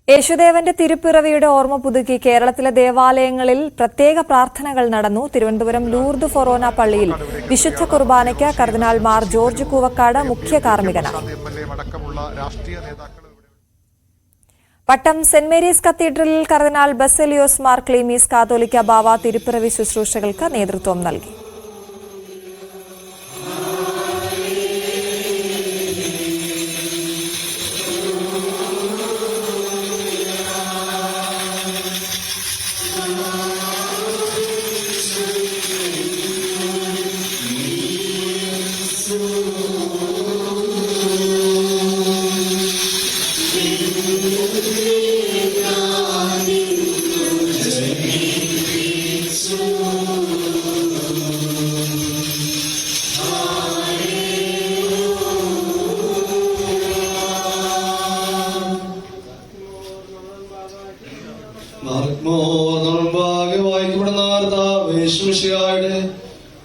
യേശുദേവന്റെ തിരുപ്പിറവിയുടെ ഓർമ്മ പുതുക്കി കേരളത്തിലെ ദേവാലയങ്ങളിൽ പ്രത്യേക പ്രാർത്ഥനകൾ നടന്നു. തിരുവനന്തപുരം ലൂർദ് ഫൊറോന പള്ളിയിൽ വിശുദ്ധ കുർബാനയ്ക്ക് കർദിനാൾ മാർ ജോർജ് കൂവക്കാട് മുഖ്യ കാർമ്മികനായി. പട്ടം സെന്റ് മേരീസ് കത്തീഡ്രലിൽ കർദിനാൾ ബസേലിയോസ് മാർ ക്ലീമീസ് കാതോലിക്ക ബാവ തിരുപ്പിറവി ശുശ്രൂഷകൾക്ക് നേതൃത്വം നൽകി.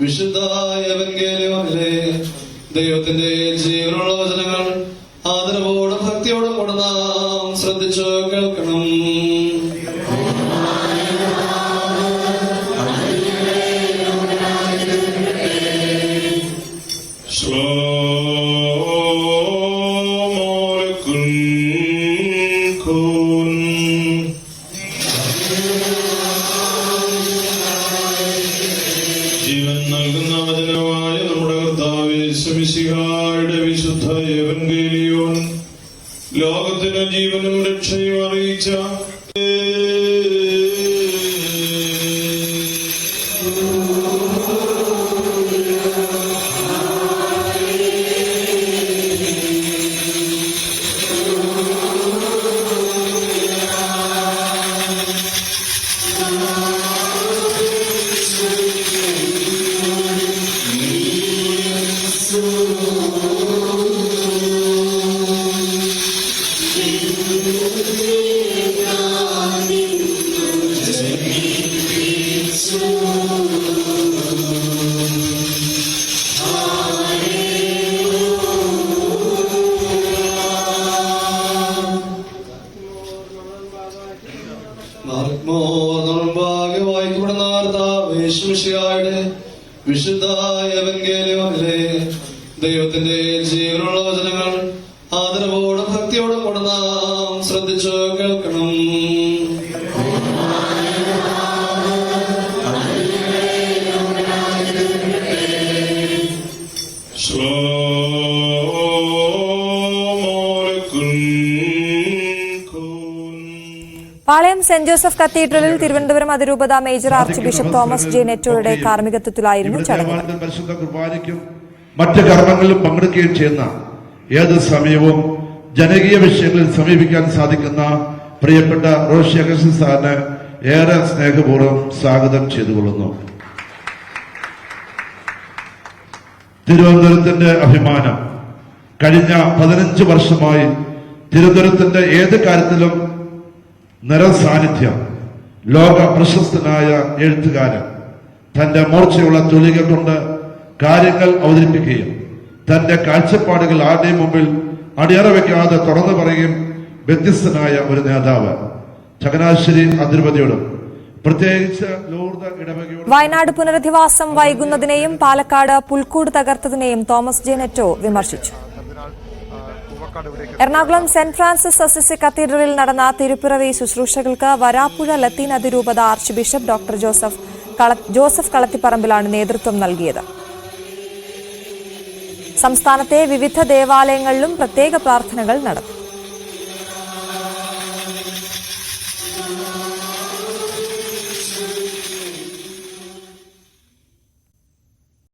വിശുദ്ധ എവൻഗേലിയോനിലെ ദൈവത്തിന്റെ ജീവനുള്ള വചനങ്ങൾ ആദരവോടും ഭക്തിയോടും കൂടെ നാം ശ്രദ്ധിച്ചു കേൾക്കണം. ജീവൻ നൽകുന്ന വചനമായ നമ്മുടെ കർത്താവേ യേശുമിശിഹായുടെ വിശുദ്ധ എവൻഗേലിയോൻ ലോകത്തിന് ജീവനും രക്ഷയും അറിയിച്ച വിശുദ്ധ എവൻഗേലിയോനിലെ ദൈവത്തിന്റെ ജീവനുള്ള വചനങ്ങൾ ആദരവോടും ഭക്തിയോടും കൂടെ നാം ശ്രദ്ധിച്ചു കേൾക്കണം. പാളയം സെന്റ് ജോസഫ് കത്തീഡ്രലിൽ തിരുവനന്തപുരം അതിരൂപത major arch bishop Thomas J നെറ്റോയുടെ കാർമ്മികത്വത്തിലായിരുന്നു ചടങ്ങ്. പരിശുദ്ധ കുർബാനയ്ക്കും മറ്റ് കർമ്മങ്ങളിലും പങ്കെടുക്കുകയും ചെയ്യുന്ന ഏത് സമയവും ജനകീയ വിഷയങ്ങളിൽ സമീപിക്കാൻ സാധിക്കുന്ന പ്രിയപ്പെട്ട റോഷി അഗസ്റ്റിൻ സാറിന് ഏറെ സ്നേഹപൂർവ്വം സ്വാഗതം ചെയ്തുകൊള്ളുന്നു. തിരുവനന്തപുരത്തിന്റെ അഭിമാനം. കഴിഞ്ഞ 15 വർഷമായി തിരുവനന്തപുരത്തിന്റെ ഏത് കാര്യത്തിലും നിറസാന്നിധ്യം. ലോക പ്രശസ്തനായ എഴുത്തുകാരൻ തന്റെ മൂർച്ചയുള്ള തൂലിക കൊണ്ട് കാര്യങ്ങൾ അവതരിപ്പിക്കുകയും തന്റെ കാഴ്ചപ്പാടുകൾ ആരുടെയും മുമ്പിൽ അടിയറ വയ്ക്കാതെ തുറന്നു പറയുകയും വ്യത്യസ്തനായ ഒരു നേതാവ്. ചങ്ങനാശ്ശേരി അതിരൂപതയോടും പ്രത്യേകിച്ച് ലൂർദ് ഇടവകയോടും വയനാട് പുനരധിവാസം വൈകുന്നതിനെയും പാലക്കാട് പുൽക്കൂട് തകർത്തതിനെയും തോമസ് ജെ നെറ്റോ വിമർശിച്ചു. എറണാകുളം സെന്റ് ഫ്രാൻസിസ് അസിസി കത്തീഡ്രലിൽ നടന്ന തിരുപ്പിറവി ശുശ്രൂഷകൾക്ക് വരാപ്പുഴ ലത്തീൻ അതിരൂപത ആർച്ച് ബിഷപ്പ് ഡോക്ടർ ജോസഫ് കളത്തിപ്പറമ്പിലാണ് നേതൃത്വം നൽകിയത്. സംസ്ഥാനത്തെ വിവിധ ദേവാലയങ്ങളിലും പ്രത്യേക പ്രാർത്ഥനകൾ നടന്നു.